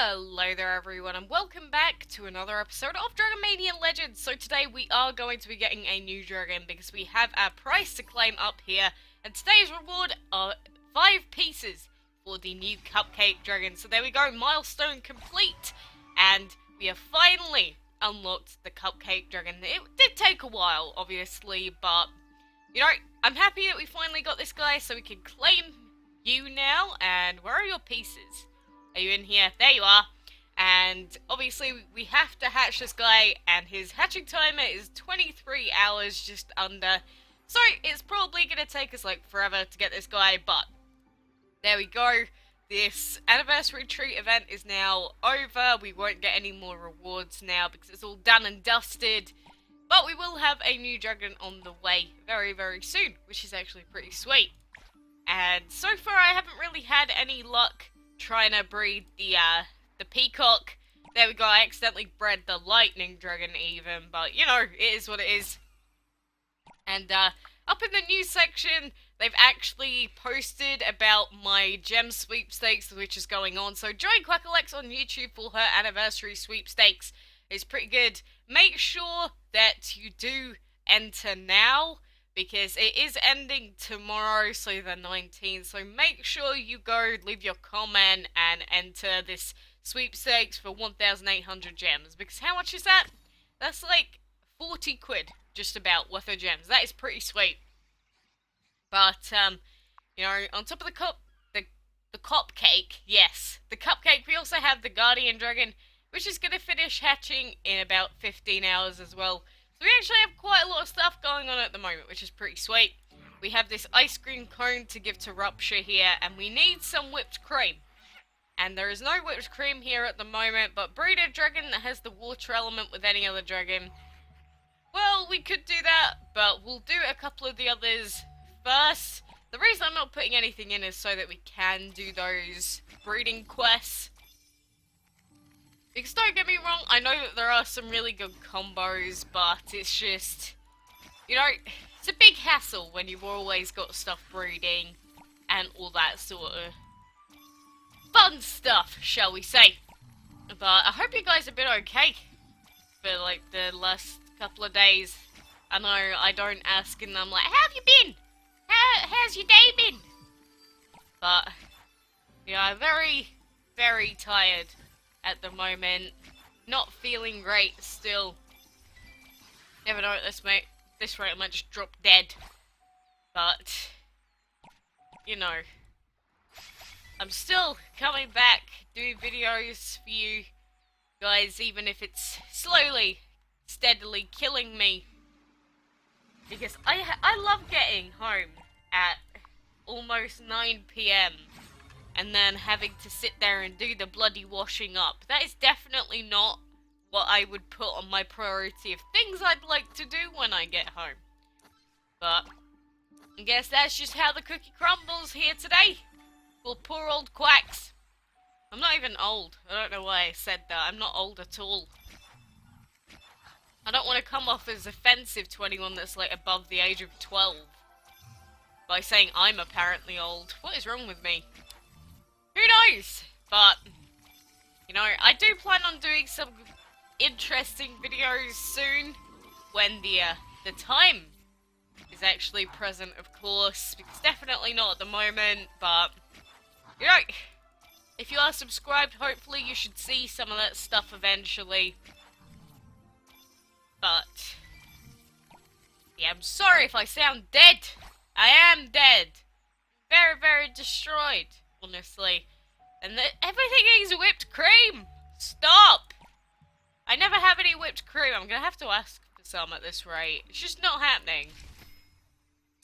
Hello there everyone and welcome back to another episode of Dragon Mania Legends. So today we are going to be getting a new dragon because we have our prize to claim up here. And today's reward are 5 pieces for the new Cupcake dragon. So there we go, milestone complete. And we have finally unlocked the Cupcake dragon. It did take a while obviously, but you know, I'm happy that we finally got this guy so we can claim you now. And where are your pieces? Are you in here? There you are. And obviously we have to hatch this guy, and his hatching timer is 23 hours, just under. So it's probably going to take us like forever to get this guy, but there we go. This anniversary treat event is now over. We won't get any more rewards now because it's all done and dusted. But we will have a new dragon on the way very, very soon, which is actually pretty sweet. And so far I haven't really had any luck trying to breed the peacock. There we go, I accidentally bred the lightning dragon even, but you know, it is what it is. And up in the news section, they've actually posted about my gem sweepstakes which is going on. So join Quackalakes on YouTube for her anniversary sweepstakes. It's pretty good. Make sure that you do enter now, because it is ending tomorrow, so the 19th. So make sure you go, leave your comment, and enter this sweepstakes for 1,800 gems. Because how much is that? That's like 40 quid, just about, worth of gems. That is pretty sweet. But, you know, on top of the cupcake, yes, the cupcake, we also have the guardian dragon, which is going to finish hatching in about 15 hours as well. So we actually have quite a lot of stuff going on at the moment, which is pretty sweet. We have this ice cream cone to give to Rupture here, and we need some whipped cream. And there is no whipped cream here at the moment, but breed a dragon that has the water element with any other dragon. Well, we could do that, but we'll do a couple of the others first. The reason I'm not putting anything in is so that we can do those breeding quests. Because don't get me wrong, I know that there are some really good combos, but it's just, you know, it's a big hassle when you've always got stuff breeding and all that sort of fun stuff, shall we say. But I hope you guys have been okay for like the last couple of days. I know I don't ask and I'm like, how have you been? How's your day been? But, yeah, I'm very, very tired at the moment, not feeling great still. Never know at this rate I might just drop dead. But, you know, I'm still coming back, doing videos for you guys, even if it's slowly, steadily killing me. Because I love getting home at almost 9 PM. and then having to sit there and do the bloody washing up. That is definitely not what I would put on my priority of things I'd like to do when I get home. But I guess that's just how the cookie crumbles here today. Well, poor old quacks. I'm not even old. I don't know why I said that. I'm not old at all. I don't want to come off as offensive to anyone that's like above the age of 12 by saying I'm apparently old. What is wrong with me? Who knows? But, you know, I do plan on doing some interesting videos soon when the time is actually present, of course, because definitely not at the moment, but, you know, if you are subscribed, hopefully you should see some of that stuff eventually. But, yeah, I'm sorry if I sound dead. I am dead. Very, very destroyed, honestly. And everything is whipped cream. Stop. I never have any whipped cream. I'm gonna have to ask for some at this rate. It's just not happening.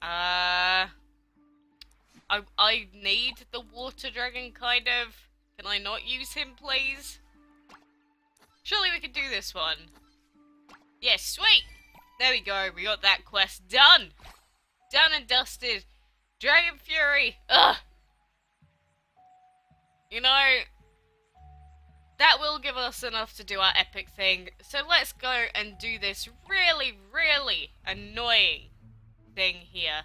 I need the water dragon, kind of. Can I not use him, please? Surely we could do this one. Yes, sweet! There we go, we got that quest done! Done and dusted. Dragon Fury! Ugh! You know, that will give us enough to do our epic thing. So let's go and do this really, really annoying thing here.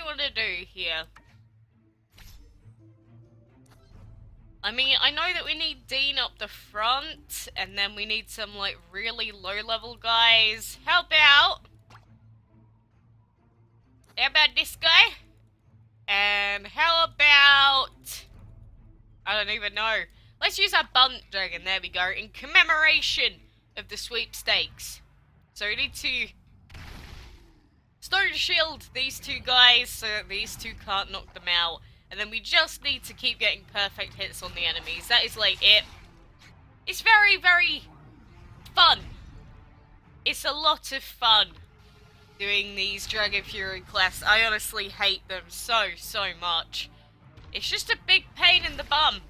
want to do here? I mean, I know that we need Dean up the front, and then we need some, like, really low-level guys. How about this guy? And how about... I don't even know. Let's use our bunt dragon, there we go, in commemoration of the sweepstakes. So we need to stone shield these two guys so that these two can't knock them out. And then we just need to keep getting perfect hits on the enemies. That is like it. It's very, very fun. It's a lot of fun doing these Dragon Fury quests. I honestly hate them so much. It's just a big pain in the bum,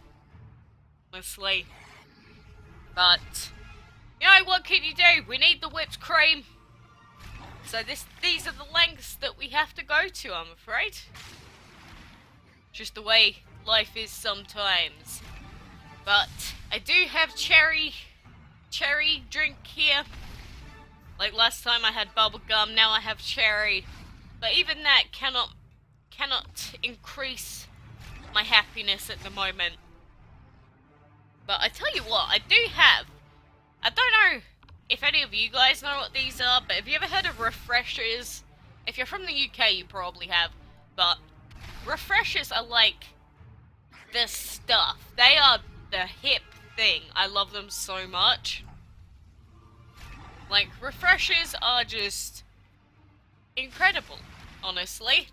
honestly. But, you know, what can you do? We need the whipped cream. So these are the lengths that we have to go to, I'm afraid. Just the way life is sometimes. But I do have cherry drink here. Like last time I had bubblegum, now I have cherry. But even that cannot increase my happiness at the moment. But I tell you what, I don't know if any of you guys know what these are, but have you ever heard of refreshers? If you're from the UK, you probably have. But refreshers are like the stuff. They are the hip thing. I love them so much. Like, refreshers are just incredible, honestly.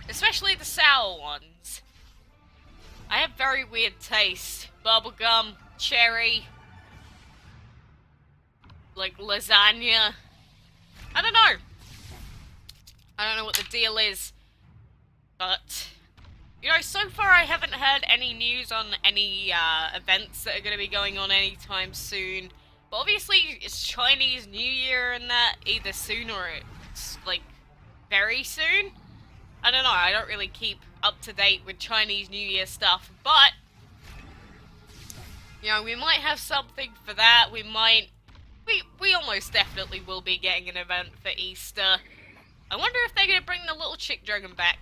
Especially the sour ones. I have very weird taste. Bubblegum, cherry, like lasagna. I don't know. I don't know what the deal is. But, you know, so far I haven't heard any news on any events that are going to be going on anytime soon. But obviously, it's Chinese New Year and that, either soon or it's, like, very soon. I don't know, I don't really keep up to date with Chinese New Year stuff, but, you know, we might have something for that. We almost definitely will be getting an event for Easter. I wonder if they're going to bring the little chick dragon back.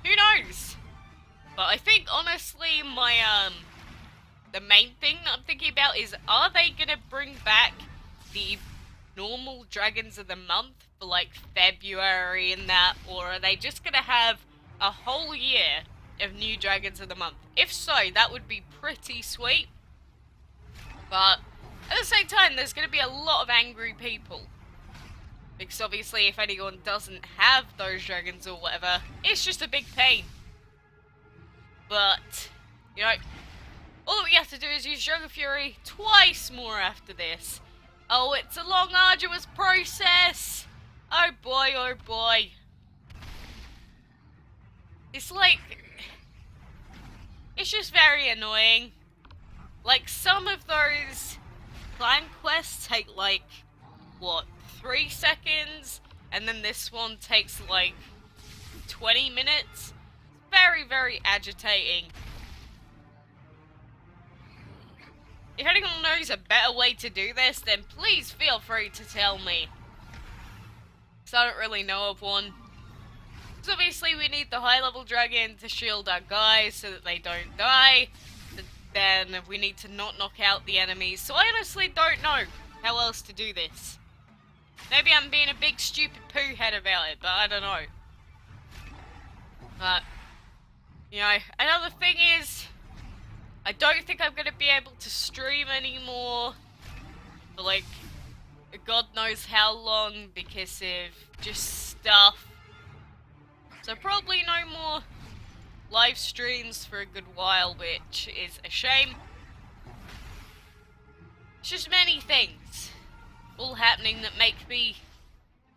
Who knows? But I think, honestly, the main thing that I'm thinking about is, are they gonna bring back the normal dragons of the month for, like, February and that, or are they just gonna have a whole year of new dragons of the month? If so, that would be pretty sweet. But, at the same time, there's gonna be a lot of angry people. Because obviously, if anyone doesn't have those dragons or whatever, it's just a big pain. But, you know, all that we have to do is use Dragon Fury twice more after this. Oh, it's a long, arduous process. Oh boy, oh boy. It's like, it's just very annoying. Like, some of those clan quests take, like, what, 3 seconds? And then this one takes, like, 20 minutes? Very, very agitating. If anyone knows a better way to do this, then please feel free to tell me. Because I don't really know of one. Because obviously we need the high level dragon to shield our guys so that they don't die. But then we need to not knock out the enemies. So I honestly don't know how else to do this. Maybe I'm being a big stupid poo head about it, but I don't know. But, you know, another thing is, I don't think I'm going to be able to stream anymore for, like, God knows how long because of just stuff. So probably no more live streams for a good while, which is a shame. It's just many things all happening that make me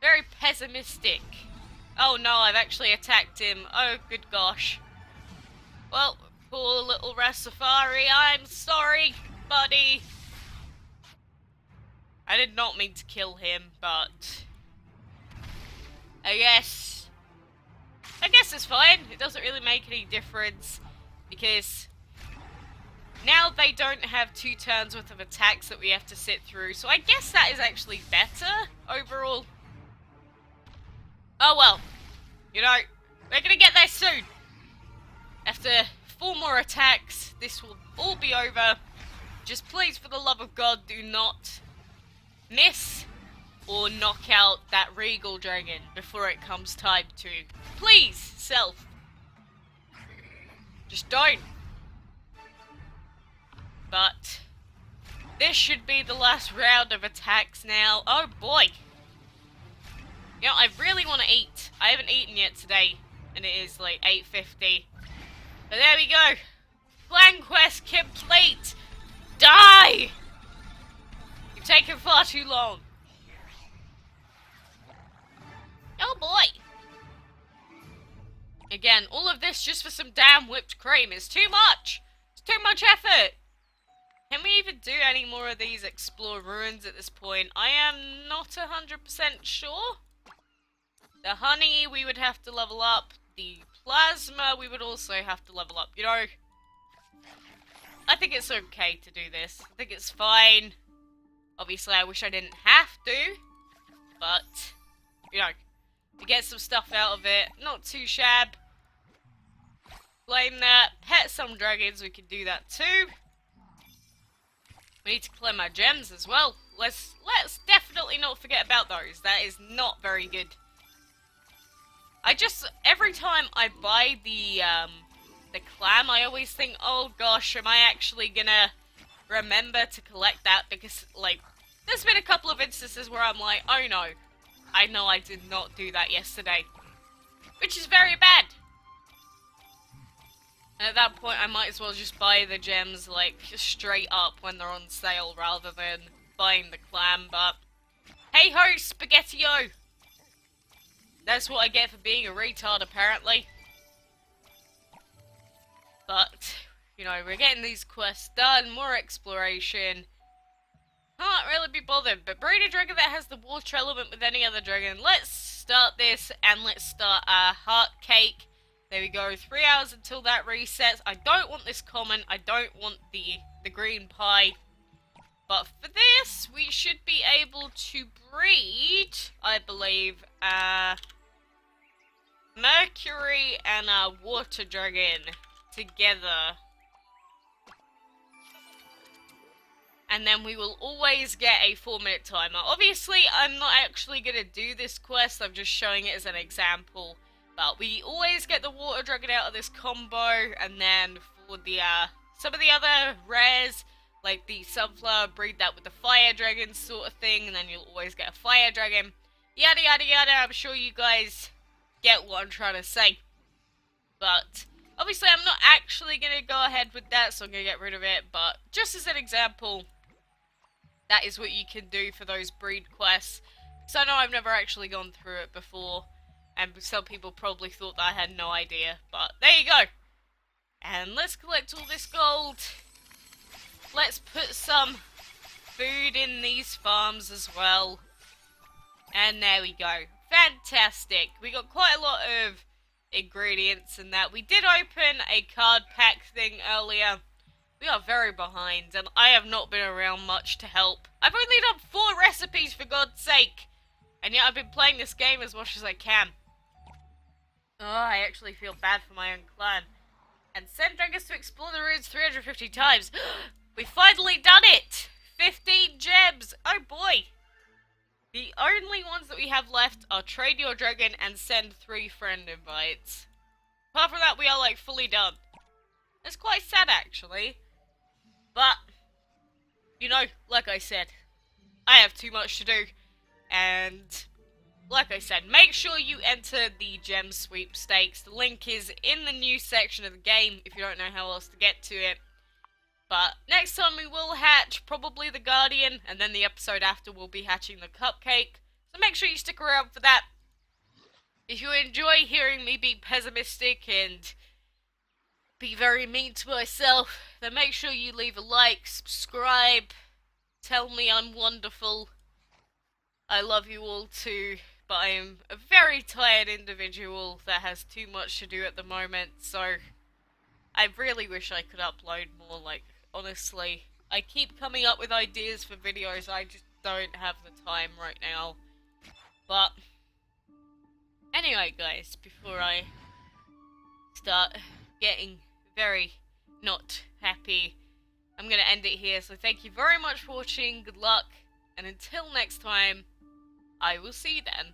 very pessimistic. Oh no, I've actually attacked him. Oh good gosh. Well, poor little Rastafari, I'm sorry, buddy. I did not mean to kill him, but I guess it's fine. It doesn't really make any difference because now they don't have 2 turns worth of attacks that we have to sit through. So I guess that is actually better overall. Oh well. You know, we're gonna get there soon. After 4 more attacks, this will all be over. Just please, for the love of God, do not miss or knock out that Regal Dragon before it comes time to. Please, self. Just don't. But this should be the last round of attacks now. Oh boy. You know, I really want to eat. I haven't eaten yet today, and it is like 8:50. But there we go. Plan quest complete. Die! You've taken far too long. Oh boy. Again, all of this just for some damn whipped cream is too much. It's too much effort. Can we even do any more of these explore ruins at this point? I am not 100% sure. The honey we would have to level up. The plasma we would also have to level up. You know, I think it's okay to do this. I think it's fine. Obviously, I wish I didn't have to. But, you know, to get some stuff out of it, not too shab. Claim that. Pet some dragons, we can do that too. We need to claim our gems as well. Let's definitely not forget about those. That is not very good. Every time I buy the clam, I always think, oh gosh, am I actually gonna remember to collect that? Because, like, there's been a couple of instances where I'm like, oh no, I know I did not do that yesterday. Which is very bad. And at that point, I might as well just buy the gems, like, straight up when they're on sale, rather than buying the clam, but hey ho, Spaghetti-O! That's what I get for being a retard, apparently. But, you know, we're getting these quests done, more exploration. Can't really be bothered, but breed a dragon that has the water element with any other dragon. Let's start this, and let's start our heart cake. There we go, 3 hours until that resets. I don't want this common, I don't want the green pie. But for this, we should be able to breed, I believe, Mercury and a water dragon together. And then we will always get a 4-minute timer. Obviously, I'm not actually going to do this quest, I'm just showing it as an example. But we always get the water dragon out of this combo, and then for the, some of the other rares, like the sunflower, breed that with the fire dragon sort of thing, and then you'll always get a fire dragon. Yada yada yada, I'm sure you guys get what I'm trying to say. But obviously I'm not actually going to go ahead with that, so I'm going to get rid of it. But just as an example, that is what you can do for those breed quests. Because I know I've never actually gone through it before, and some people probably thought that I had no idea. But there you go. And let's collect all this gold. Let's put some food in these farms as well. And there we go. Fantastic. We got quite a lot of ingredients in that. We did open a card pack thing earlier. We are very behind, and I have not been around much to help. I've only done 4 recipes, for God's sake. And yet I've been playing this game as much as I can. Oh, I actually feel bad for my own clan. And send dragons to explore the ruins 350 times. We've finally done it! 15 gems! Oh boy! The only ones that we have left are trade your dragon and send 3 friend invites. Apart from that, we are like fully done. It's quite sad actually. But, you know, like I said, I have too much to do. And, like I said, make sure you enter the gem sweepstakes. The link is in the news section of the game if you don't know how else to get to it. But next time we will hatch probably the Guardian, and then the episode after we'll be hatching the Cupcake. So make sure you stick around for that. If you enjoy hearing me be pessimistic and be very mean to myself, then make sure you leave a like, subscribe, tell me I'm wonderful. I love you all too, but I am a very tired individual that has too much to do at the moment, so I really wish I could upload more, like, honestly. I keep coming up with ideas for videos, I just don't have the time right now. But, anyway. anyway, guys, before I start getting very not happy, I'm going to end it here. So thank you very much for watching. Good luck. And until next time, I will see you then.